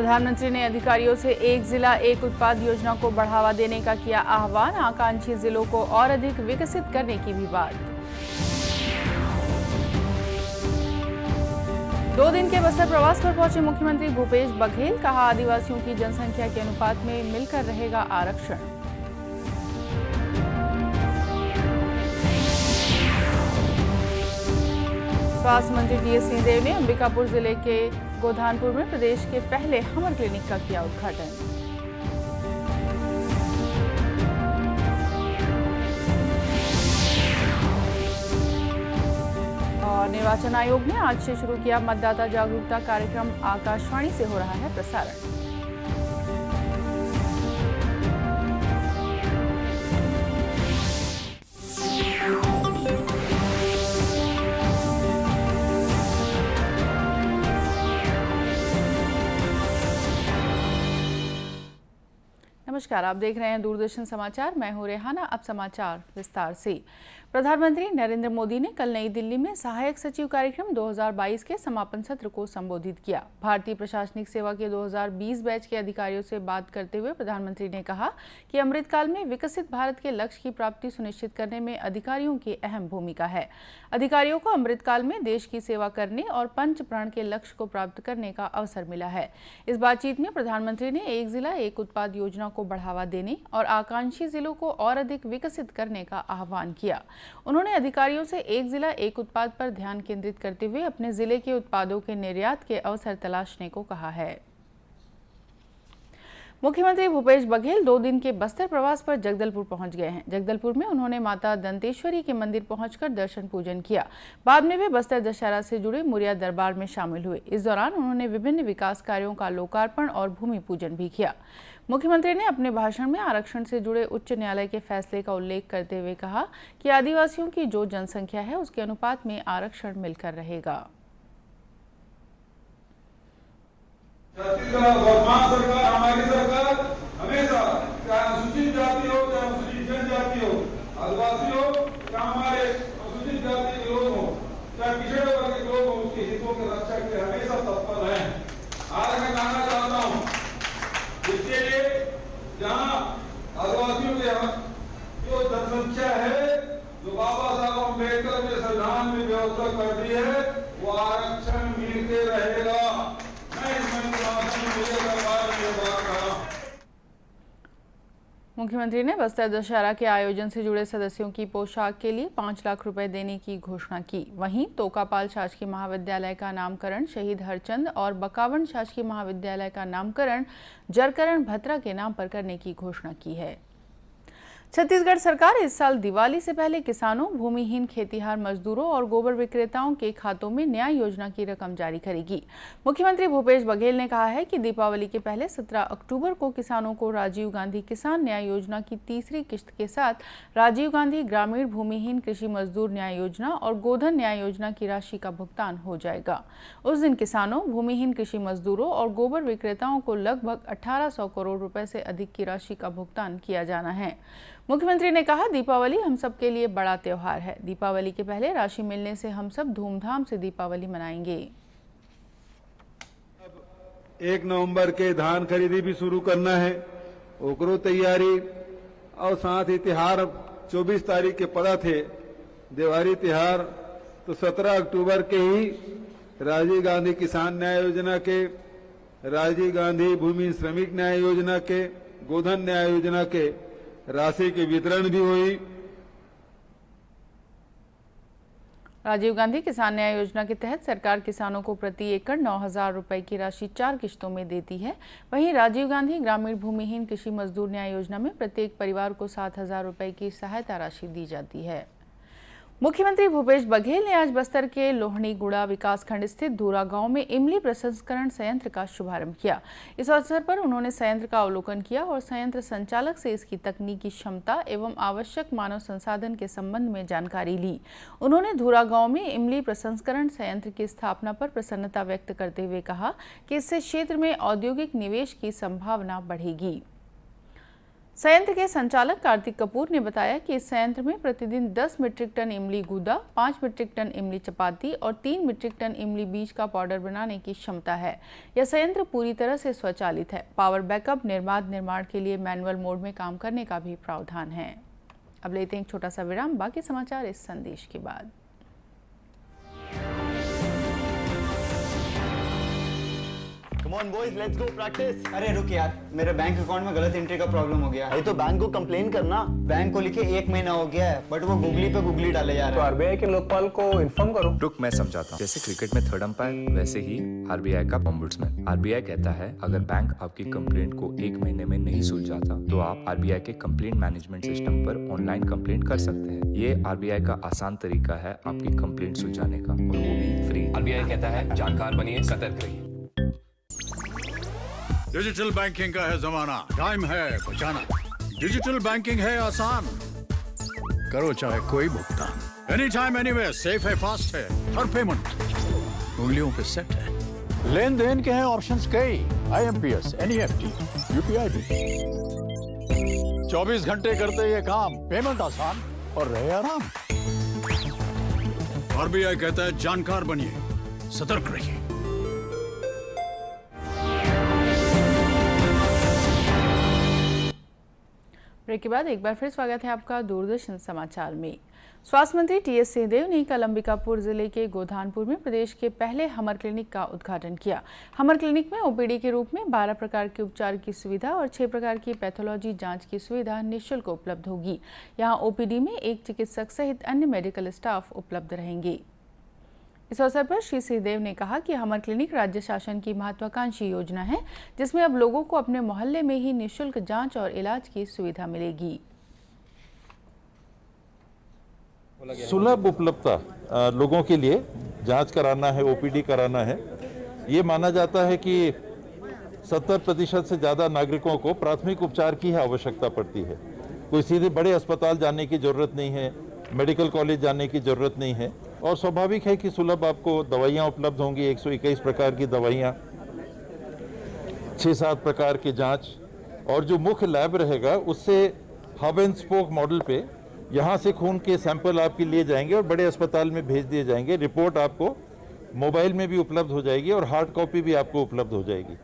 प्रधानमंत्री ने अधिकारियों से एक जिला एक उत्पाद योजना को बढ़ावा देने का किया आह्वान। आकांक्षी जिलों को और अधिक विकसित करने की भी बात। 2 दिन के बस्तर प्रवास पर पहुंचे मुख्यमंत्री भूपेश बघेल। कहा, आदिवासियों की जनसंख्या के अनुपात में मिलकर रहेगा आरक्षण। स्वास्थ्य मंत्री टीएस सिंहदेव ने अंबिकापुर जिले के गोधानपुर में प्रदेश के पहले हमर क्लिनिक का किया उद्घाटन। और निर्वाचन आयोग ने आज से शुरू किया मतदाता जागरूकता कार्यक्रम। आकाशवाणी से हो रहा है प्रसारण। नमस्कार, आप देख रहे हैं दूरदर्शन समाचार। मैं हूं रेहाना। अब समाचार विस्तार से। प्रधानमंत्री नरेंद्र मोदी ने कल नई दिल्ली में सहायक सचिव कार्यक्रम 2022 के समापन सत्र को संबोधित किया। भारतीय प्रशासनिक सेवा के 2020 बैच के अधिकारियों से बात करते हुए प्रधानमंत्री ने कहा कि अमृतकाल में विकसित भारत के लक्ष्य की प्राप्ति सुनिश्चित करने में अधिकारियों की अहम भूमिका है। अधिकारियों को अमृतकाल में देश की सेवा करने और पंच प्रण के लक्ष्य को प्राप्त करने का अवसर मिला है। इस बातचीत में प्रधानमंत्री ने एक जिला एक उत्पाद योजना को बढ़ावा देने और आकांक्षी जिलों को और अधिक विकसित करने का आह्वान किया। उन्होंने अधिकारियों से एक जिला एक उत्पाद पर ध्यान केंद्रित करते हुए अपने जिले के उत्पादों के निर्यात के अवसर तलाशने को कहा है। मुख्यमंत्री भूपेश बघेल 2 दिन के बस्तर प्रवास पर जगदलपुर पहुंच गए हैं। जगदलपुर में उन्होंने माता दंतेश्वरी के मंदिर पहुंचकर दर्शन पूजन किया। बाद में वे बस्तर दशहरा से जुड़े मुरिया दरबार में शामिल हुए। इस दौरान उन्होंने विभिन्न विकास कार्यों का लोकार्पण और भूमि पूजन भी किया। मुख्यमंत्री ने अपने भाषण में आरक्षण से जुड़े उच्च न्यायालय के फैसले का उल्लेख करते हुए कहा कि आदिवासियों की जो जनसंख्या है उसके अनुपात में आरक्षण मिलकर रहेगा। वर्तमान सरकार, हमारी सरकार हमेशा, चाहे अनुसूचित जाति हो, चाहे अनुसूचित जनजाति हो, आदिवासी हो, चाहे हमारे अनुसूचित जाति के लोग हो, चाहे पिछड़े वर्ग के लोग हो, उसके हितों की रक्षा के लिए हमेशा तत्पर हैं। आज मैं कहना चाहता हूँ, इसके लिए जहाँ आदिवासियों के जो जनसंख्या है, जो बाबा साहब अम्बेडकर ने संविधान में व्यवस्था कर दी है, वो आरक्षण मिलके रहेगा। मुख्यमंत्री ने बस्तर दशहरा के आयोजन से जुड़े सदस्यों की पोशाक के लिए 5 लाख रुपए देने की घोषणा की। वहीं तोकापाल शासकीय महाविद्यालय का नामकरण शहीद हरचंद और बकावंड शासकीय महाविद्यालय का नामकरण जरकरण भत्रा के नाम पर करने की घोषणा की है। छत्तीसगढ़ सरकार इस साल दिवाली से पहले किसानों, भूमिहीन खेतीहार मजदूरों और गोबर विक्रेताओं के खातों में न्याय योजना की रकम जारी करेगी। मुख्यमंत्री भूपेश बघेल ने कहा है कि दीपावली के पहले 17 अक्टूबर को किसानों को राजीव गांधी किसान न्याय योजना की तीसरी किश्त के साथ राजीव गांधी ग्रामीण भूमिहीन कृषि मजदूर न्याय योजना और गोधन न्याय योजना की राशि का भुगतान हो जाएगा। उस दिन किसानों, भूमिहीन कृषि मजदूरों और गोबर विक्रेताओं को लगभग 1800 करोड़ रुपए से अधिक की राशि का भुगतान किया जाना है। मुख्यमंत्री ने कहा, दीपावली हम सब के लिए बड़ा त्योहार है। दीपावली के पहले राशि मिलने से हम सब धूमधाम से दीपावली मनाएंगे। 1 नवंबर के धान खरीदी भी शुरू करना है, ओकरो तैयारी और साथ ही त्योहार 24 तारीख के पड़ा थे दिवाली त्योहार, तो 17 अक्टूबर के ही राजीव गांधी किसान न्याय योजना के, राजीव गांधी भूमि श्रमिक न्याय योजना के, गोधन न्याय योजना के राशि के वितरण भी हुई। राजीव गांधी किसान न्याय योजना के तहत सरकार किसानों को प्रति एकड़ 9,000 रुपए की राशि 4 किश्तों में देती है। वहीं राजीव गांधी ग्रामीण भूमिहीन कृषि मजदूर न्याय योजना में प्रत्येक परिवार को 7,000 रुपए की सहायता राशि दी जाती है। मुख्यमंत्री भूपेश बघेल ने आज बस्तर के लोहनीगुड़ा विकासखंड स्थित धूरा गांव में इमली प्रसंस्करण संयंत्र का शुभारंभ किया। इस अवसर पर उन्होंने संयंत्र का अवलोकन किया और संयंत्र संचालक से इसकी तकनीकी क्षमता एवं आवश्यक मानव संसाधन के संबंध में जानकारी ली। उन्होंने धूरा गांव में इमली प्रसंस्करण संयंत्र की स्थापना पर प्रसन्नता व्यक्त करते हुए कहा कि इससे क्षेत्र में औद्योगिक निवेश की संभावना बढ़ेगी। संयंत्र के संचालक कार्तिक कपूर ने बताया कि इस संयंत्र में प्रतिदिन 10 मीट्रिक टन इमली गूदा, 5 मीट्रिक टन इमली चपाती और 3 मीट्रिक टन इमली बीज का पाउडर बनाने की क्षमता है। यह संयंत्र पूरी तरह से स्वचालित है। पावर बैकअप निर्माण के लिए मैनुअल मोड में काम करने का भी प्रावधान है। अब लेते हैं एक छोटा सा विराम, बाकी समाचार इस संदेश के बाद। Come on boys, let's go practice. अरे रुक यार, मेरे बैंक अकाउंट में गलत एंट्री का प्रॉब्लम हो गया। अरे तो बैंक को कंप्लेन करना। बैंक को लिखे 1 महीना हो गया है, बट वो गूगली पे गूगली डाले जा तो रहा है। आरबीआई के लोकपाल को इन्फॉर्म करो। रुक, मैं समझाता हूँ। जैसे क्रिकेट में थर्ड अंपायर, वैसे ही आरबीआई का ओम्बुड्समैन। आरबीआई कहता है अगर बैंक आपकी कंप्लेंट को 1 महीने में नहीं सुलझाता तो आप आरबीआई के कंप्लेंट मैनेजमेंट सिस्टम पर ऑनलाइन कंप्लेंट कर सकते हैं। ये आरबीआई का आसान तरीका है आपकी कंप्लेंट सुलझाने का, और वो भी फ्री। आरबीआई कहता है जानकार बनिए, सतर्क रहिए। डिजिटल बैंकिंग का है जमाना, टाइम है बचाना। डिजिटल बैंकिंग है आसान, करो चाहे कोई भुगतान, एनी टाइम एनीवेयर, सेफ है, फास्ट है, हर पेमेंट उंगलियों पे सेट है। लेन देन के हैं ऑप्शंस कई, IMPS, NEFT, UPI भी। 24 घंटे करते ये काम, पेमेंट आसान और रहे आराम। आरबीआई कहता है जानकार बनिए, सतर्क रहिए। ब्रेक के बाद एक बार फिर स्वागत है आपका दूरदर्शन समाचार में। स्वास्थ्य मंत्री TS सिंहदेव ने कल अंबिकापुर जिले के गोधानपुर में प्रदेश के पहले हमर क्लिनिक का उद्घाटन किया। हमर क्लिनिक में OPD के रूप में 12 प्रकार के उपचार की सुविधा और 6 प्रकार की पैथोलॉजी जांच की सुविधा निःशुल्क उपलब्ध होगी। यहाँ OPD में एक चिकित्सक सहित अन्य मेडिकल स्टाफ उपलब्ध रहेंगे। इस अवसर पर श्री सिंहदेव ने कहा कि हमर क्लिनिक राज्य शासन की महत्वाकांक्षी योजना है, जिसमें अब लोगों को अपने मोहल्ले में ही निःशुल्क जांच और इलाज की सुविधा मिलेगी। सुलभ उपलब्धता लोगों के लिए जांच कराना है, OPD कराना है। ये माना जाता है कि 70% से ज़्यादा नागरिकों को प्राथमिक उपचार की आवश्यकता पड़ती है। कोई सीधे बड़े अस्पताल जाने की ज़रूरत नहीं है, मेडिकल कॉलेज जाने की ज़रूरत नहीं है, और स्वाभाविक है कि सुलभ आपको दवाइयाँ उपलब्ध होंगी। 121 प्रकार की दवाइयाँ, 6-7 प्रकार की जांच, और जो मुख्य लैब रहेगा उससे हब एंड स्पोक मॉडल पे यहाँ से खून के सैंपल आपके लिए जाएंगे और बड़े अस्पताल में भेज दिए जाएंगे। रिपोर्ट आपको मोबाइल में भी उपलब्ध हो जाएगी और हार्ड कॉपी भी आपको उपलब्ध हो जाएगी।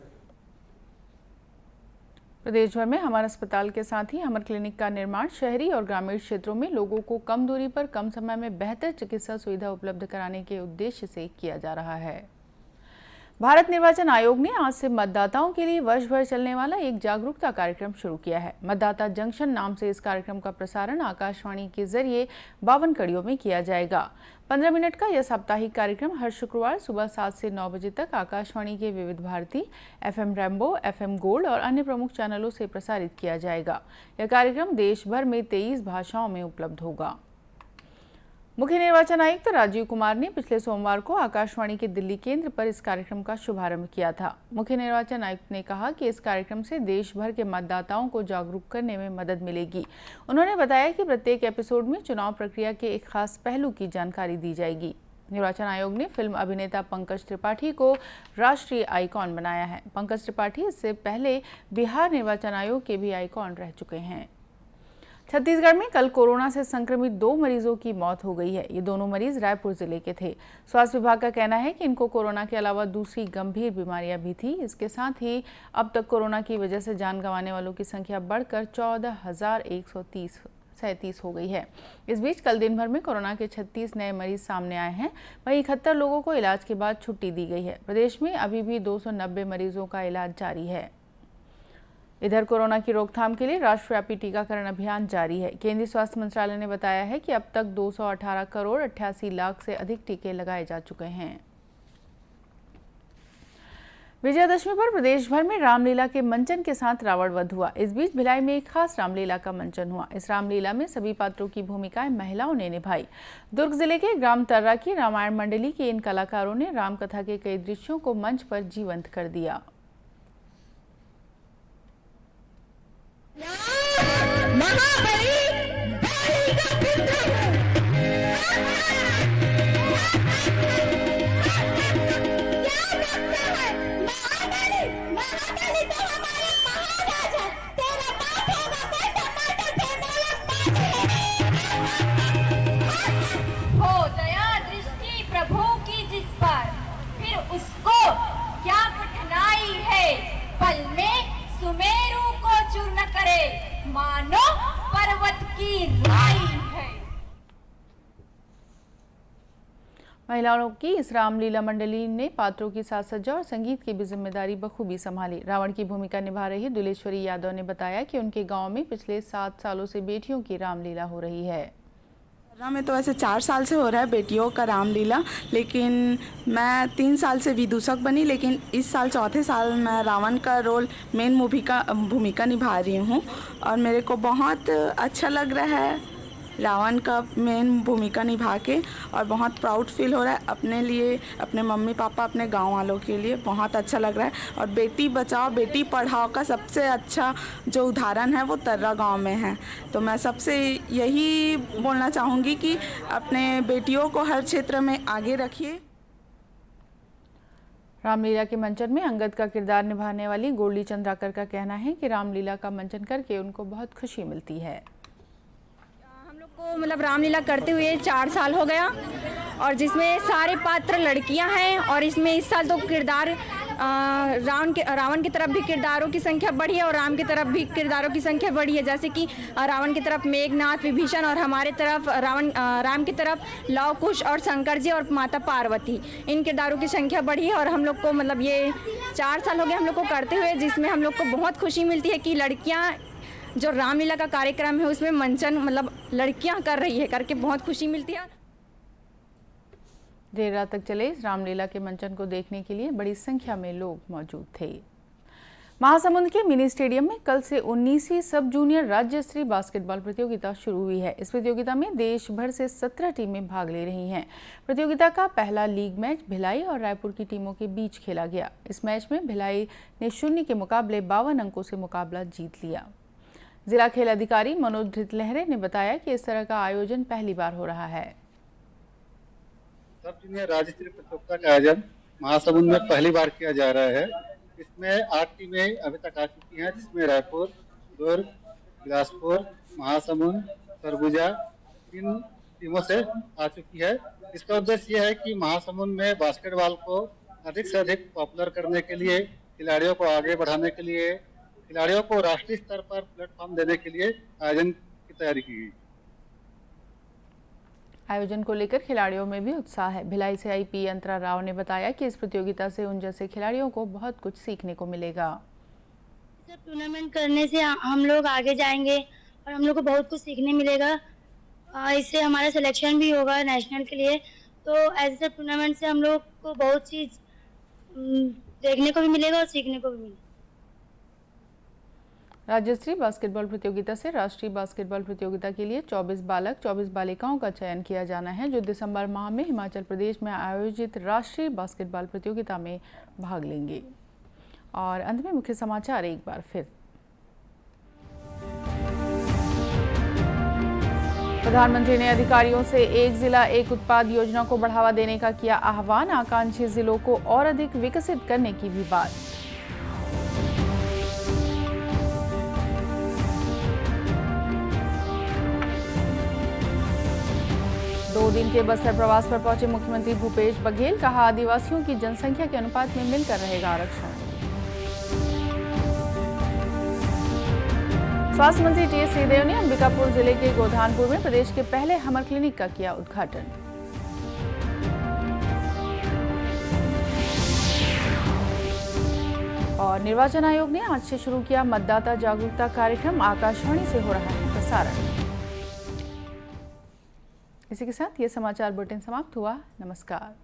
प्रदेश भर में हमर अस्पताल के साथ ही हमर क्लिनिक का निर्माण शहरी और ग्रामीण क्षेत्रों में लोगों को कम दूरी पर कम समय में बेहतर चिकित्सा सुविधा उपलब्ध कराने के उद्देश्य से किया जा रहा है। भारत निर्वाचन आयोग ने आज से मतदाताओं के लिए वर्ष भर चलने वाला एक जागरूकता कार्यक्रम शुरू किया है। मतदाता जंक्शन नाम से इस कार्यक्रम का प्रसारण आकाशवाणी के जरिए 52 कड़ियों में किया जाएगा। 15 मिनट का यह साप्ताहिक कार्यक्रम हर शुक्रवार सुबह 7 से 9 बजे तक आकाशवाणी के Vividh Bharati, FM Rainbow, FM Gold और अन्य प्रमुख चैनलों से प्रसारित किया जाएगा। यह कार्यक्रम देश भर में 23 भाषाओं में उपलब्ध होगा। मुख्य निर्वाचन आयुक्त राजीव कुमार ने पिछले सोमवार को आकाशवाणी के दिल्ली केंद्र पर इस कार्यक्रम का शुभारंभ किया था। मुख्य निर्वाचन आयुक्त ने कहा कि इस कार्यक्रम से देश भर के मतदाताओं को जागरूक करने में मदद मिलेगी। उन्होंने बताया कि प्रत्येक एपिसोड में चुनाव प्रक्रिया के एक खास पहलू की जानकारी दी जाएगी। निर्वाचन आयोग ने फिल्म अभिनेता पंकज त्रिपाठी को राष्ट्रीय आइकॉन बनाया है। पंकज त्रिपाठी इससे पहले बिहार निर्वाचन आयोग के भी आइकॉन रह चुके हैं। छत्तीसगढ़ में कल कोरोना से संक्रमित 2 मरीजों की मौत हो गई है। ये दोनों मरीज रायपुर जिले के थे। स्वास्थ्य विभाग का कहना है कि इनको कोरोना के अलावा दूसरी गंभीर बीमारियां भी थी। इसके साथ ही अब तक कोरोना की वजह से जान गंवाने वालों की संख्या बढ़कर 14,137 हो गई है। इस बीच कल दिन भर में कोरोना के 36 नए मरीज सामने आए हैं। वहीं 71 लोगों को इलाज के बाद छुट्टी दी गई है। प्रदेश में अभी भी 290 मरीजों का इलाज जारी है। इधर कोरोना की रोकथाम के लिए राष्ट्रव्यापी टीकाकरण अभियान जारी है। केंद्रीय स्वास्थ्य मंत्रालय ने बताया है कि अब तक 218 करोड़ 88 लाख से अधिक टीके लगाए जा चुके हैं। विजयादशमी पर प्रदेश भर में रामलीला के मंचन के साथ रावण वध हुआ। इस बीच भिलाई में एक खास रामलीला का मंचन हुआ। इस रामलीला में सभी पात्रों की भूमिकाएं महिलाओं ने निभाई। दुर्ग जिले के ग्राम तर्रा की रामायण मंडली के इन कलाकारों ने रामकथा के कई दृश्यों को मंच पर जीवंत कर दिया। मानो पर्वत की राई है। महिलाओं की इस रामलीला मंडली ने पात्रों की साज सज्जा और संगीत की भी जिम्मेदारी बखूबी संभाली। रावण की भूमिका निभा रही दुलेश्वरी यादव ने बताया कि उनके गांव में पिछले 7 सालों से बेटियों की रामलीला हो रही है। में तो वैसे 4 साल से हो रहा है बेटियों का रामलीला, लेकिन मैं 3 साल से विदूषक बनी, लेकिन इस साल चौथे साल मैं रावण का रोल मेन भूमिका निभा रही हूँ और मेरे को बहुत अच्छा लग रहा है रावण का मेन भूमिका निभा के, और बहुत प्राउड फील हो रहा है अपने लिए, अपने मम्मी पापा, अपने गांव वालों के लिए बहुत अच्छा लग रहा है। और बेटी बचाओ बेटी पढ़ाओ का सबसे अच्छा जो उदाहरण है वो तर्रा गांव में है। तो मैं सबसे यही बोलना चाहूँगी कि अपने बेटियों को हर क्षेत्र में आगे रखिए। रामलीला के मंचन में अंगद का किरदार निभाने वाली गोल्डी चंद्राकर का कहना है कि रामलीला का मंचन करके उनको बहुत खुशी मिलती है। को मतलब रामलीला करते हुए 4 साल हो गया और जिसमें सारे पात्र लड़कियां हैं और इसमें इस साल तो किरदार रावण की तरफ भी किरदारों की संख्या बढ़ी है और राम की तरफ भी किरदारों की संख्या बढ़ी है। जैसे कि रावण की तरफ मेघनाथ विभीषण और हमारे तरफ राम की तरफ लव कुश और शंकर जी और माता पार्वती, इन किरदारों की संख्या बढ़ी है। और हम लोग को मतलब ये 4 साल हो गए हम लोग को करते हुए, जिसमें हम लोग को बहुत खुशी मिलती है कि लड़कियाँ जो रामलीला का कार्यक्रम है उसमें मंचन मतलब लड़कियां कर रही है, करके बहुत खुशी मिलती है। देर रात तक चले इस रामलीला के मंचन को देखने के लिए बड़ी संख्या में लोग मौजूद थे। महासमुंद के मिनी स्टेडियम में कल से 19वीं सब जूनियर राज्य स्तरीय बास्केटबॉल प्रतियोगिता शुरू हुई है। इस प्रतियोगिता में देश भर से 17 टीमें भाग ले रही हैं। प्रतियोगिता का पहला लीग मैच भिलाई और रायपुर की टीमों के बीच खेला गया। इस मैच में भिलाई ने 0 के मुकाबले 52 अंकों से मुकाबला जीत लिया। जिला खेल अधिकारी मनोज धृतलहरे ने बताया कि इस तरह का आयोजन पहली बार हो रहा है। सब जूनियर राज्य स्तरीय प्रतियोगिता का आयोजन महासमुंद में पहली बार किया जा रहा है। इसमें 8 टीमें अभी तक आ चुकी हैं, जिसमें रायपुर, दुर्ग, बिलासपुर, महासमुंद, सरगुजा इन टीमों से आ चुकी है। इसका उद्देश्य यह है कि महासमुंद में बास्केटबॉल को अधिक से अधिक पॉपुलर करने के लिए, खिलाड़ियों को आगे बढ़ाने के लिए, खिलाड़ियों को राष्ट्रीय स्तर पर प्लेटफॉर्म देने के लिए आयोजन की तैयारी की गई। आयोजन को लेकर खिलाड़ियों में भी उत्साह है। भिलाई से आई पी अंतरा राव ने बताया कि इस प्रतियोगिता से उन जैसे खिलाड़ियों को बहुत कुछ सीखने को मिलेगा। टूर्नामेंट करने से हम लोग आगे जाएंगे और हम लोग को बहुत कुछ सीखने मिलेगा। इससे हमारा सिलेक्शन भी होगा नेशनल के लिए। तो ऐसे टूर्नामेंट से हम लोग को बहुत चीज देखने को भी मिलेगा और सीखने को भी मिलेगा। राज्य स्तरीय बास्केटबॉल प्रतियोगिता से राष्ट्रीय बास्केटबॉल प्रतियोगिता के लिए 24 बालक 24 बालिकाओं का चयन किया जाना है, जो दिसंबर माह में हिमाचल प्रदेश में आयोजित राष्ट्रीय बास्केटबॉल प्रतियोगिता में भाग लेंगे। और अंत में मुख्य समाचार एक बार फिर। प्रधानमंत्री ने अधिकारियों से एक जिला एक उत्पाद योजना को बढ़ावा देने का किया आह्वान। आकांक्षी जिलों को और अधिक विकसित करने की भी बात। दो दिन के बस्तर प्रवास पर पहुंचे मुख्यमंत्री भूपेश बघेल। कहा, आदिवासियों की जनसंख्या के अनुपात में मिलकर रहेगा आरक्षण। स्वास्थ्य मंत्री टी एस सिंहदेव ने अंबिकापुर जिले के गोधानपुर में प्रदेश के पहले हमर क्लिनिक का किया उद्घाटन। और निर्वाचन आयोग ने आज से शुरू किया मतदाता जागरूकता कार्यक्रम। आकाशवाणी से हो रहा है प्रसारण। इसी के साथ ये समाचार बुलेटिन समाप्त हुआ। नमस्कार।